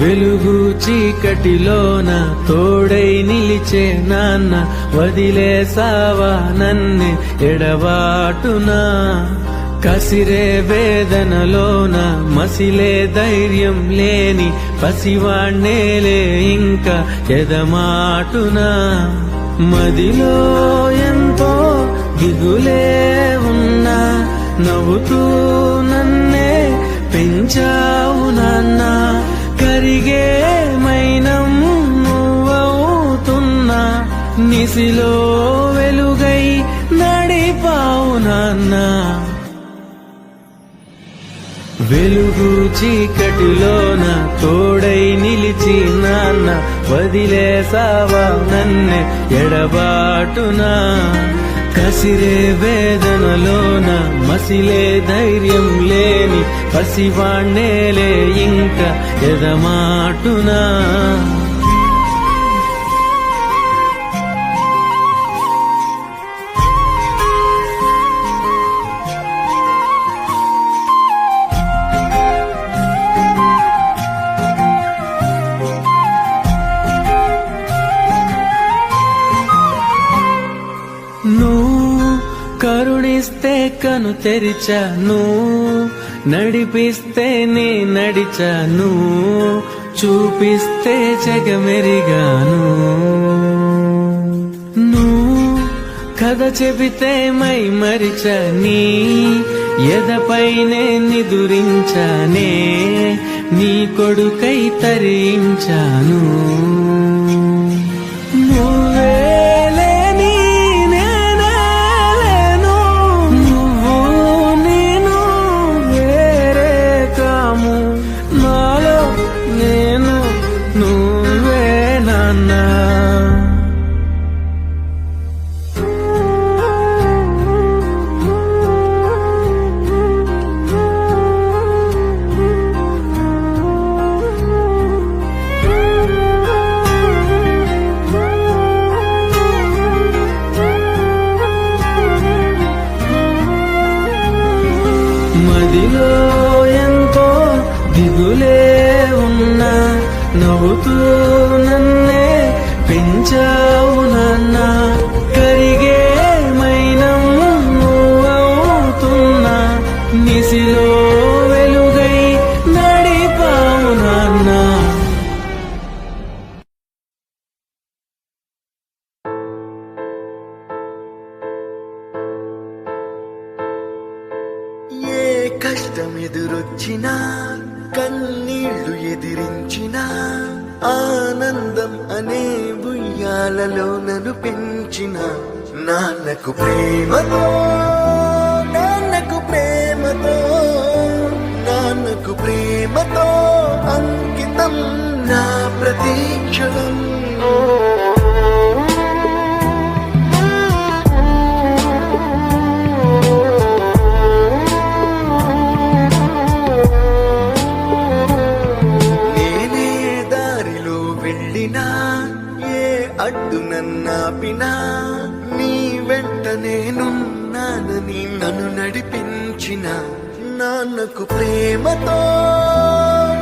వెలుగు చీకటిలోన తోడై నిలిచే నాన్న, వదిలేసావా నన్నే ఎడబాటునా. కసిరే వేదనలోన మసిలే ధైర్యం లేని పసివాణ్ణేలే ఇంకా ఎదమాటునా. మదిలో ఎంతో దిగులే ఉన్నా, నవ్వుతూ నన్నే పెంచావు నాన్న. కరిగే మైనం నువ్వవుతున్నా, నిసిలో వెలుగై నడిపావు నాన్న. వెలుగు చీకటిలోన తోడై నిలిచి నాన్న, వదిలేసావా నన్నే ఎడబాటునా. కసిరే వేదనలోన మసిలే ధైర్యం లేని పసివాణ్ణేలే ఇంకా ఎదమాటునా. నువ్వు కరుణిస్తే కను తెరిచాను, నడిపిస్తే నే నడిచాను, చూపిస్తే జగమెరిగాను. నువ్వు కథ చెబితే మై మరిచని, ఎదపైనే నిదురించానే, నీ కొడుకై తరించాను. నువ్వే మదిలో ఎంతో దిగులే ఉన్నా, నవ్వుతూ నన్నే పెంచావు నాన్న. కరిగే మైనం నువ్వవుతున్నా, నిసిలో వెలుగై నడిపావు నాన్న. కష్టం ఎదురొచ్చినా, కన్నీళ్లు ఎదిరించినా, ఆనందం అనే ఉయ్యాలలో నన్ను పెంచిన నాన్నకు ప్రేమతో, నాన్నకు ప్రేమతో, నాన్నకు ప్రేమతో అంకితం నా ప్రతీక్షణం. అడ్డు నన్నాపినా, నీ వెంట నేనున్నానని నన్ను నడిపించిన నాన్నకు ప్రేమతో,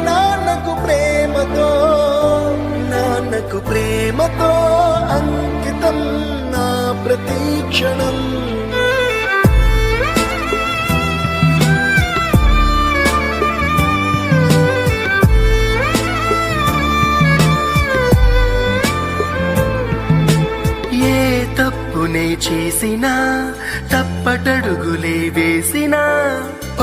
నాన్నకు ప్రేమతో, నాన్నకు ప్రేమతో అంకితం నా ప్రతీక్షణం. తప్పునే చేసినా, తప్పటడుగులే వేసినా,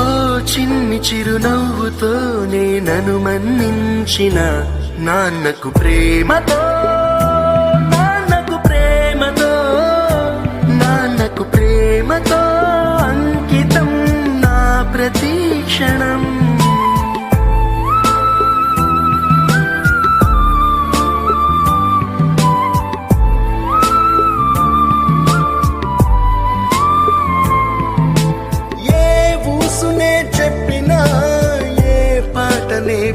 ఓ చిన్ని చిరునవ్వుతోనే నన్ను మన్నించిన నాన్నకు ప్రేమతో, నాన్నకు ప్రేమతో, నాన్నకు ప్రేమతో అంకితం నా ప్రతీక్షణం.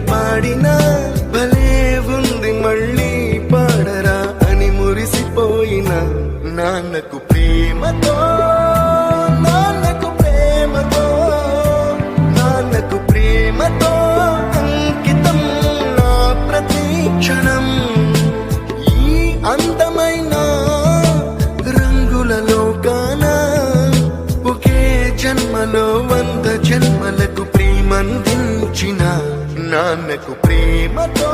పాడినా భలే ఉంది మళ్ళీ పాడరా అని మురిసిపోయిన నాన్నకు ప్రేమతో, నాన్నకు ప్రేమతో, నాన్నకు ప్రేమతో అంకితం నా అందమైన రంగుల లోకాన ఒకే జన్మలో 100 జన్మలకు ప్రేమందించిన నాన్నకు ప్రేమతో